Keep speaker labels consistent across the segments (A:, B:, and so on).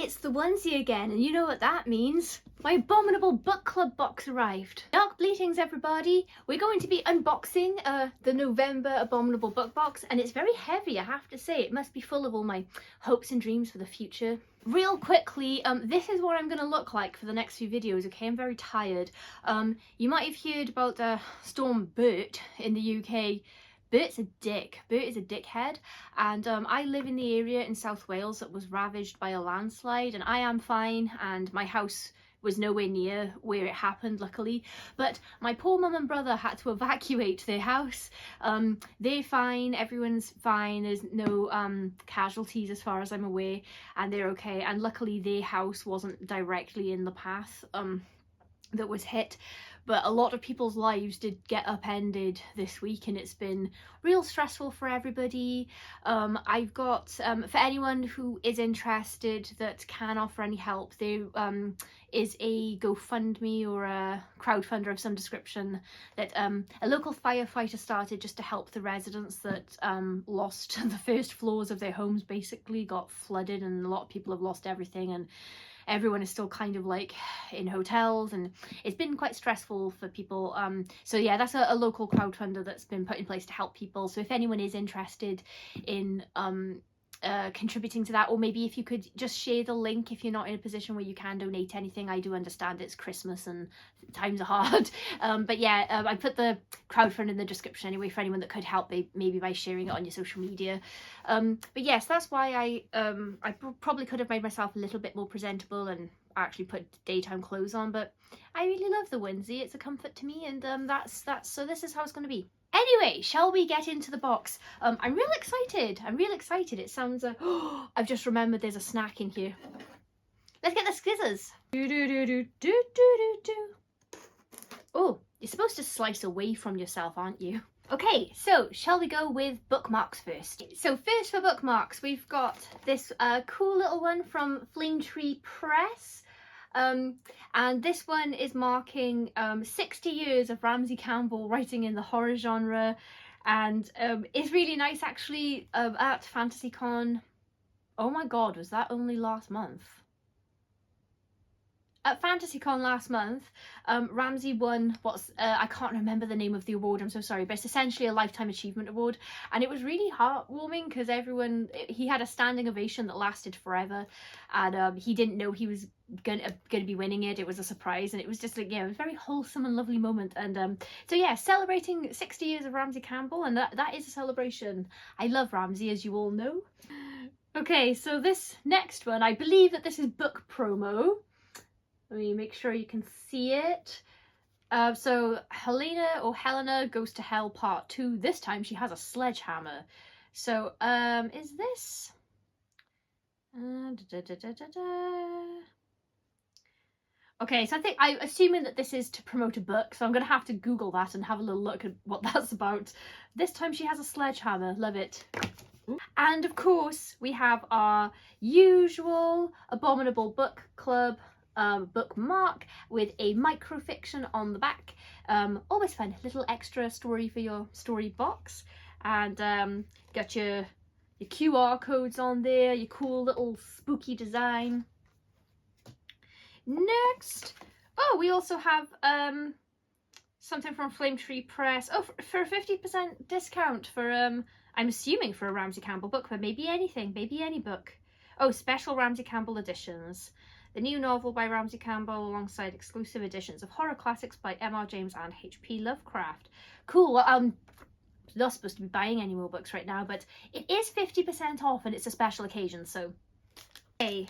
A: It's the onesie again, and you know what that means. My Abominable book club box arrived. Dark Bleatings, everybody. We're going to be unboxing the November Abominable book box, and it's very heavy, I have to say. It must be full of all my hopes and dreams for the future. Real quickly, this is what I'm going to look like for the next few videos, okay? I'm very tired. You might have heard about Storm Bert in the UK. Bert's a dick. Bert is a dickhead, and I live in the area in South Wales that was ravaged by a landslide, and I am fine, and my house was nowhere near where it happened, luckily, but my poor mum and brother had to evacuate their house. They're fine, everyone's fine, there's no casualties as far as I'm aware, and they're okay, and luckily their house wasn't directly in the path that was hit. But a lot of people's lives did get upended this week, and it's been real stressful for everybody. I've got, for anyone who is interested that can offer any help, there is a GoFundMe or a crowdfunder of some description that a local firefighter started just to help the residents that lost the first floors of their homes, basically got flooded, and a lot of people have lost everything, and everyone is still kind of like in hotels, and it's been quite stressful for people. So yeah, that's a local crowdfunder that's been put in place to help people. So if anyone is interested in contributing to that, or maybe if you could just share the link if you're not in a position where you can donate anything. I do understand it's Christmas and times are hard, but yeah, I put the crowdfund in the description anyway for anyone that could help, maybe by sharing it on your social media. But yes, that's why I probably could have made myself a little bit more presentable and actually put daytime clothes on, but I really love the onesie. It's a comfort to me, and that's so this is how it's going to be. Anyway, shall we get into the box? I'm real excited. I'm real excited. It sounds I've just remembered there's a snack in here. Let's get the scissors. Oh, you're supposed to slice away from yourself, aren't you? Okay, so shall we go with bookmarks first? So first for bookmarks, we've got this cool little one from Flame Tree Press. And this one is marking 60 years of Ramsey Campbell writing in the horror genre, and it's really nice actually. At FantasyCon, oh my god, was that only last month? At FantasyCon last month, Ramsey won what's, I can't remember the name of the award, I'm so sorry, but it's essentially a Lifetime Achievement Award, and it was really heartwarming because he had a standing ovation that lasted forever, and he didn't know he was gonna be winning it. It was a surprise, and it was just like, yeah, it was a very wholesome and lovely moment. And so yeah, celebrating 60 years of Ramsey Campbell, and that is a celebration. I love Ramsey, as you all know. Okay, so this next one, I believe that this is book promo. Let me make sure you can see it. So Helena Goes to Hell Part 2. This time she has a sledgehammer. So is this? Okay, so I'm assuming that this is to promote a book, so I'm going to have to Google that and have a little look at what that's about. This time she has a sledgehammer. Love it. And of course we have our usual Abominable Book Club bookmark with a microfiction on the back. Always fun, little extra story for your story box, and got your QR codes on there, your cool little spooky design. Next, oh, we also have something from Flame Tree Press. Oh, for a 50% discount for I'm assuming for a Ramsey Campbell book, but maybe anything, maybe any book. Oh, special Ramsey Campbell editions. The new novel by Ramsey Campbell alongside exclusive editions of horror classics by M.R. James and H.P. Lovecraft. Cool. Well, I'm not supposed to be buying any more books right now, but it is 50% off and it's a special occasion, so. Okay.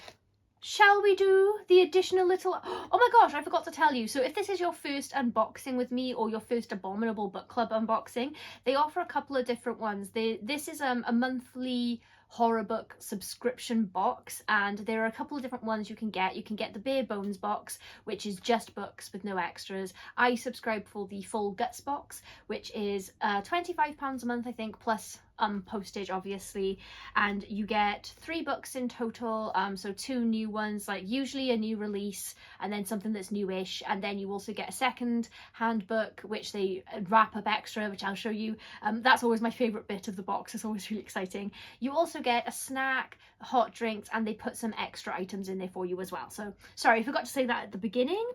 A: Shall we do the additional little... Oh my gosh, I forgot to tell you. So if this is your first unboxing with me, or your first Abominable Book Club unboxing, they offer a couple of different ones. This is a monthly horror book subscription box, and there are a couple of different ones you can get. You can get the bare bones box, which is just books with no extras. I subscribe for the full guts box, which is £25 a month, I think, plus postage obviously, and you get 3 books in total, so 2 new ones, like usually a new release and then something that's newish, and then you also get a second hand book which they wrap up extra, which I'll show you. That's always my favorite bit of the box. It's always really exciting. You also get a snack, hot drinks, and they put some extra items in there for you as well. So sorry, I forgot to say that at the beginning.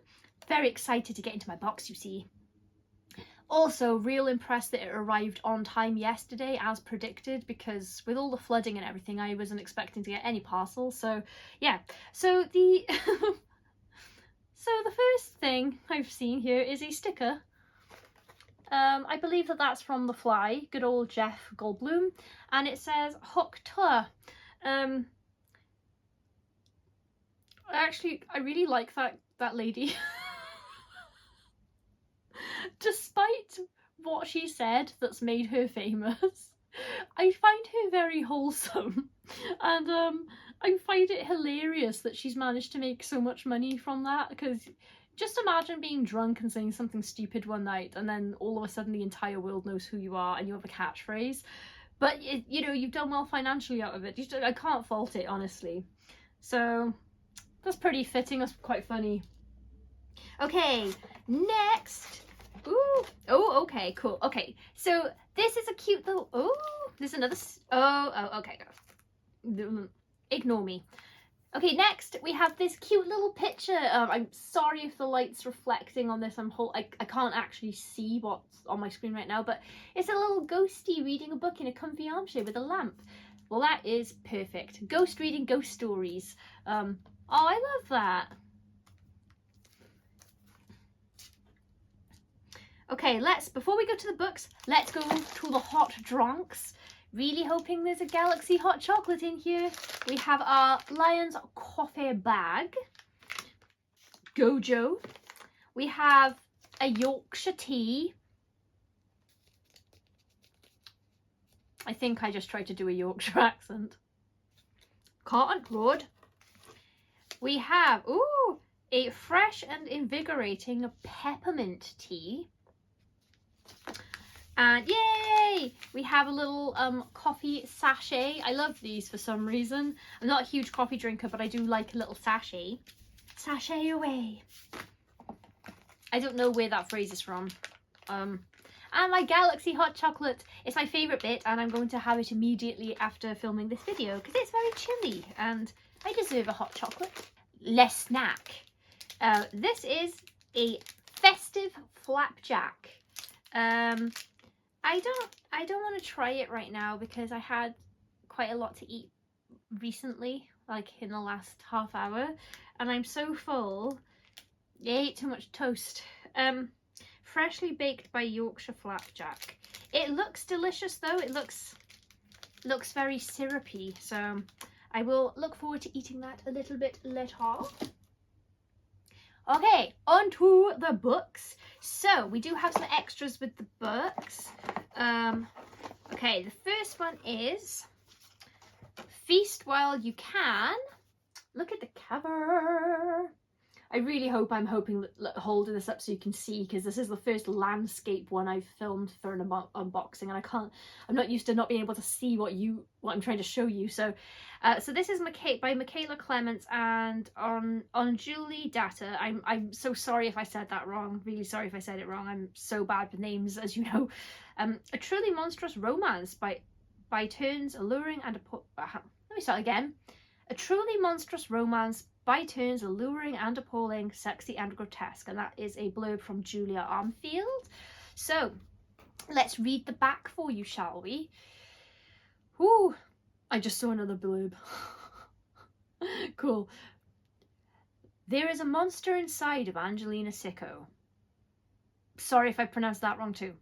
A: Very excited to get into my box, you see. Also, real impressed that it arrived on time yesterday as predicted, because with all the flooding and everything, I wasn't expecting to get any parcels. So yeah, so the so the first thing I've seen here is a sticker. I believe that that's from The Fly, good old Jeff Goldblum, and it says Hook Tour. Actually, I really like that lady. Despite what she said that's made her famous, I find her very wholesome, and I find it hilarious that she's managed to make so much money from that, because just imagine being drunk and saying something stupid one night and then all of a sudden the entire world knows who you are and you have a catchphrase, but you know, you've done well financially out of it. I can't fault it, honestly. So that's pretty fitting. That's quite funny. Okay, next. Ooh, oh, okay, cool. Okay, so this is a cute little, oh, there's another, okay, ignore me. Okay, next we have this cute little picture. I'm sorry if the light's reflecting on this. I can't actually see what's on my screen right now, but it's a little ghosty reading a book in a comfy armchair with a lamp. Well, that is perfect. Ghost reading ghost stories. Oh, I love that. Okay, before we go to the books, let's go to the hot drinks. Really hoping there's a Galaxy hot chocolate in here. We have our Lion's coffee bag. Gojo. We have a Yorkshire tea. I think I just tried to do a Yorkshire accent. Cotton Road. We have, ooh, a fresh and invigorating peppermint tea. And yay! We have a little coffee sachet. I love these for some reason. I'm not a huge coffee drinker, but I do like a little sachet. Sachet away. I don't know where that phrase is from. And my Galaxy hot chocolate. It's my favourite bit, and I'm going to have it immediately after filming this video because it's very chilly and I deserve a hot chocolate. Les snack. This is a festive flapjack. I don't want to try it right now because I had quite a lot to eat recently, like in the last half hour, and I'm so full. I ate too much toast. Freshly baked by Yorkshire flapjack. It looks delicious though. It looks very syrupy, so I will look forward to eating that a little bit later. Okay, on to the books. So we do have some extras with the books. Okay, the first one is Feast While You Can. Look at the cover. I really hope I'm holding this up so you can see, because this is the first landscape one I've filmed for an unboxing, and I'm not used to not being able to see what I'm trying to show you. So so this is by Michaela Clements and on Julie Data. I'm so sorry if I said that wrong. Really sorry if I said it wrong. I'm so bad with names, as you know. A truly monstrous romance by turns alluring and let me start again. A truly monstrous romance by turns alluring and appalling, sexy and grotesque. And that is a blurb from Julia Armfield. So let's read the back for you, shall we? Ooh, I just saw another blurb. Cool. There is a monster inside of Angelina Sicko. Sorry if I pronounced that wrong too.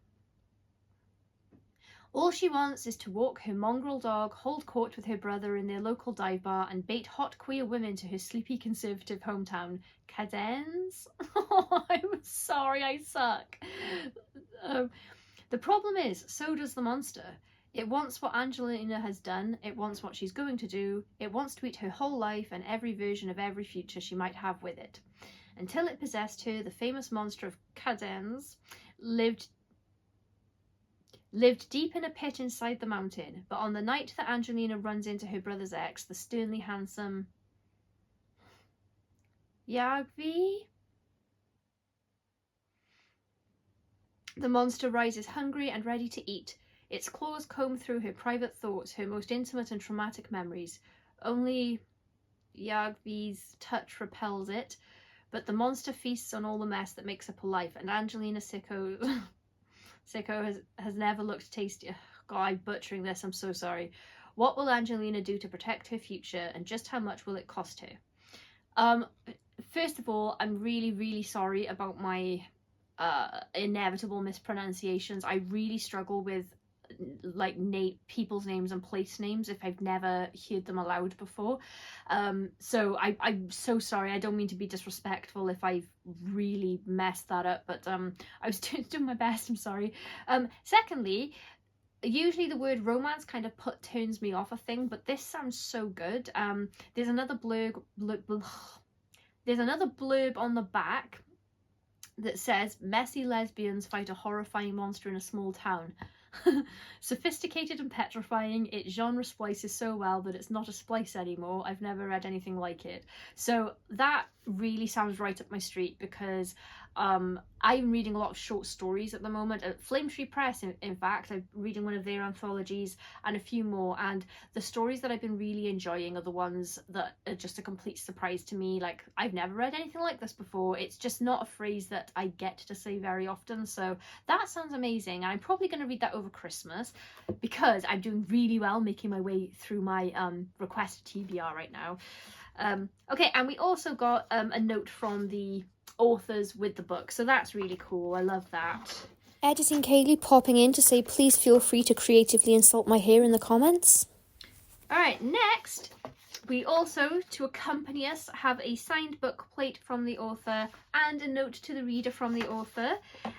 A: All she wants is to walk her mongrel dog, hold court with her brother in their local dive bar, and bait hot queer women to her sleepy conservative hometown, Cadence. Oh, I'm sorry, I suck. The problem is, so does the monster. It wants what Angelina has done, it wants what she's going to do, it wants to eat her whole life and every version of every future she might have with it. Until it possessed her, the famous monster of Cadence lived lived deep in a pit inside the mountain, but on the night that Angelina runs into her brother's ex, the sternly handsome Yagvi, the monster rises hungry and ready to eat. Its claws comb through her private thoughts, her most intimate and traumatic memories. Only Yagvi's touch repels it, but the monster feasts on all the mess that makes up her life, and Angelina Sicko has never looked tastier. God, I'm butchering this, I'm so sorry. What will Angelina do to protect her future, and just how much will it cost her? First of all, I'm really sorry about my inevitable mispronunciations. I really struggle with like people's names and place names if I've never heard them aloud before. So I'm so sorry. I don't mean to be disrespectful if I've really messed that up, but I was doing my best. I'm sorry. Secondly, usually the word romance kind of turns me off a thing, but this sounds so good. There's another there's another blurb on the back that says, messy lesbians fight a horrifying monster in a small town. Sophisticated and petrifying, it genre splices so well that it's not a splice anymore. I've never read anything like it. So that really sounds right up my street, because I'm reading a lot of short stories at the moment at Flame Tree Press. In fact, I'm reading one of their anthologies and a few more, and the stories that I've been really enjoying are the ones that are just a complete surprise to me. Like, I've never read anything like this before. It's just not a phrase that I get to say very often, so that sounds amazing. And I'm probably going to read that over Christmas, because I'm doing really well making my way through my request TBR right now. Okay, and we also got a note from the authors with the book, so that's really cool. I love that.
B: Editing Kaylee popping in to say please feel free to creatively insult my hair in the comments.
A: Alright, next we also, to accompany us, have a signed book plate from the author and a note to the reader from the author.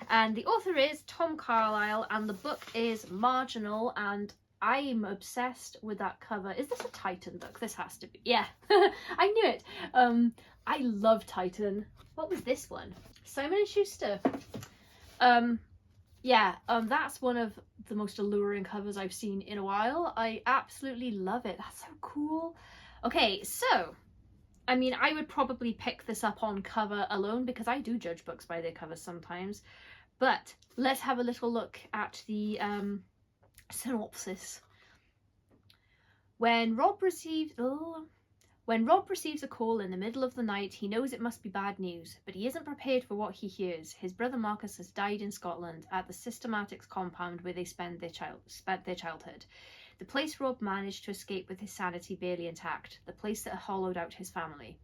A: And the author is Tom Carlyle, and the book is Marginal, and I'm obsessed with that cover. Is this a Titan book? This has to be. Yeah, I knew it. I love Titan. What was this one? Simon & Schuster. Yeah, that's one of the most alluring covers I've seen in a while. I absolutely love it. That's so cool. Okay, so, I mean, I would probably pick this up on cover alone, because I do judge books by their covers sometimes. But let's have a little look at the synopsis. When Rob receives a call in the middle of the night, he knows it must be bad news, but he isn't prepared for what he hears. His brother Marcus has died in Scotland at the Systematics compound where they spent their childhood. The place Rob managed to escape with his sanity barely intact, the place that hollowed out his family.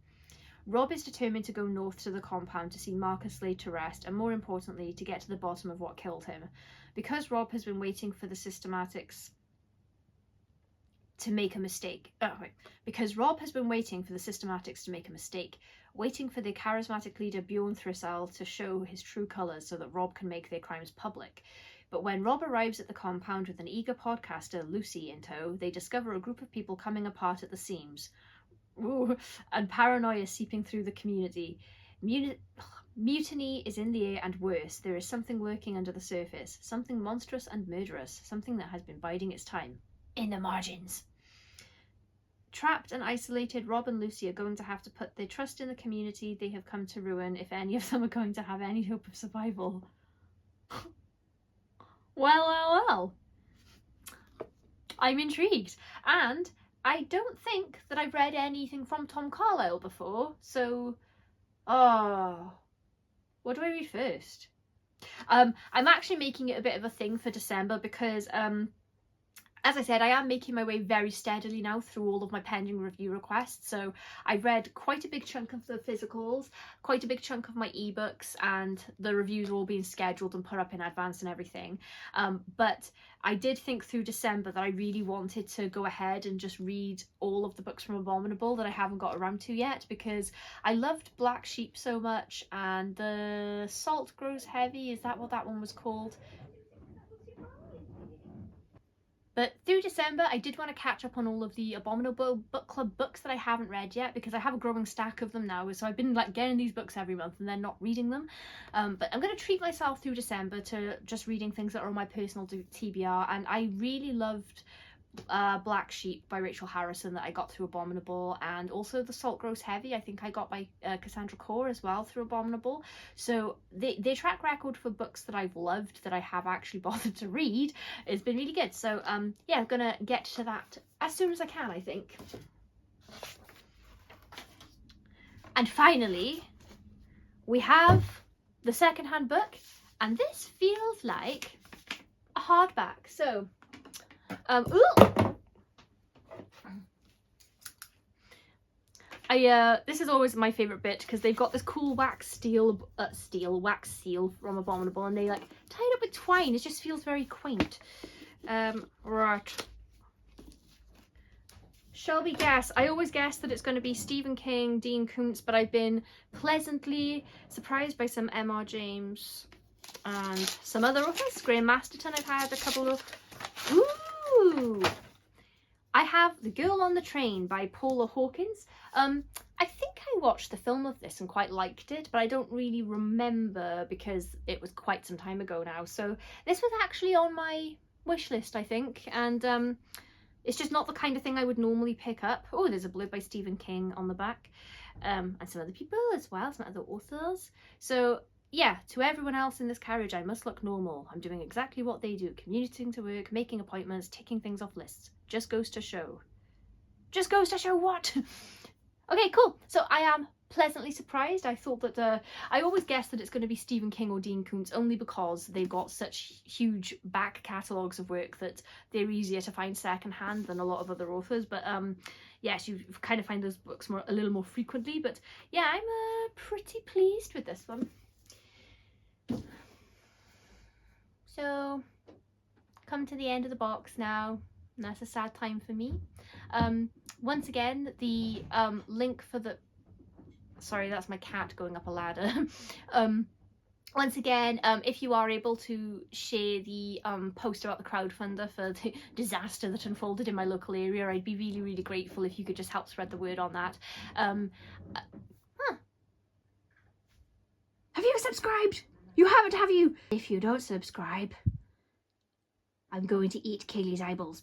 A: Rob is determined to go north to the compound to see Marcus laid to rest, and more importantly, to get to the bottom of what killed him. Because Rob has been waiting for the Systematics to make a mistake. Because Rob has been waiting for the Systematics to make a mistake, waiting for the charismatic leader Bjorn Thrissell to show his true colours so that Rob can make their crimes public. But when Rob arrives at the compound with an eager podcaster, Lucy, in tow, they discover a group of people coming apart at the seams. Ooh, and paranoia seeping through the community. Mutiny is in the air, and worse, there is something lurking under the surface, something monstrous and murderous, something that has been biding its time. In the margins. Trapped and isolated, Rob and Lucy are going to have to put their trust in the community they have come to ruin if any of them are going to have any hope of survival. Well. I'm intrigued. And I don't think that I've read anything from Tom Carlyle before, so... what do I read first? I'm actually making it a bit of a thing for December because... as I said, I am making my way very steadily now through all of my pending review requests. So I've read quite a big chunk of the physicals, quite a big chunk of my ebooks, and the reviews are all being scheduled and put up in advance and everything. But I did think through December that I really wanted to go ahead and just read all of the books from Abominable that I haven't got around to yet, because I loved Black Sheep so much, and The Salt Grows Heavy, is that what that one was called? But through December, I did want to catch up on all of the Abominable Book Club books that I haven't read yet, because I have a growing stack of them now. So I've been like getting these books every month and then not reading them. But I'm going to treat myself through December to just reading things that are on my personal TBR. And I really loved Black Sheep by Rachel Harrison that I got through Abominable, and also The Salt Grows Heavy I think I got by Cassandra Core as well through Abominable. So their track record for books that I've loved that I have actually bothered to read has been really good. So yeah, I'm gonna get to that as soon as I can, I think. And finally we have the secondhand book, and this feels like a hardback. So this is always my favorite bit, because they've got this cool wax wax seal from Abominable, and they like tie it up with twine. It just feels very quaint. Right. Shall we guess? I always guess that it's going to be Stephen King, Dean Koontz, but I've been pleasantly surprised by some M.R. James and some other authors. Graham Masterton, I've had a couple of. Ooh! I have The Girl on the Train by Paula Hawkins. I think I watched the film of this and quite liked it, but I don't really remember because it was quite some time ago now. So this was actually on my wish list, I think, and it's just not the kind of thing I would normally pick up. Oh, there's a blurb by Stephen King on the back, and some other people as well, some other authors. So yeah, to everyone else in this carriage, I must look normal. I'm doing exactly what they do, commuting to work, making appointments, ticking things off lists. Just goes to show. Just goes to show what? Okay, cool. So I am pleasantly surprised. I thought that, I always guess that it's going to be Stephen King or Dean Koontz, only because they've got such huge back catalogues of work that they're easier to find secondhand than a lot of other authors. But yes, you kind of find those books a little more frequently. But yeah, I'm pretty pleased with this one. So, come to the end of the box now. And that's a sad time for me. Once again, the link for the... Sorry, that's my cat going up a ladder. Once again, if you are able to share the post about the crowdfunder for the disaster that unfolded in my local area, I'd be really, really grateful if you could just help spread the word on that. Have you subscribed? You haven't, have you? If you don't subscribe, I'm going to eat Kaylee's eyeballs.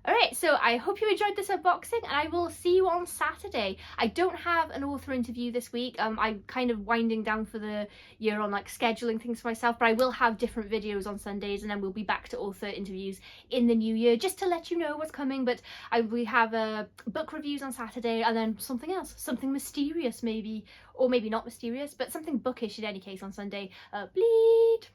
A: Alright, so I hope you enjoyed this unboxing, and I will see you on Saturday. I don't have an author interview this week. I'm kind of winding down for the year on like scheduling things for myself, but I will have different videos on Sundays, and then we'll be back to author interviews in the new year, just to let you know what's coming. But we have book reviews on Saturday, and then something else, something mysterious maybe, or maybe not mysterious, but something bookish in any case on Sunday. Bleed!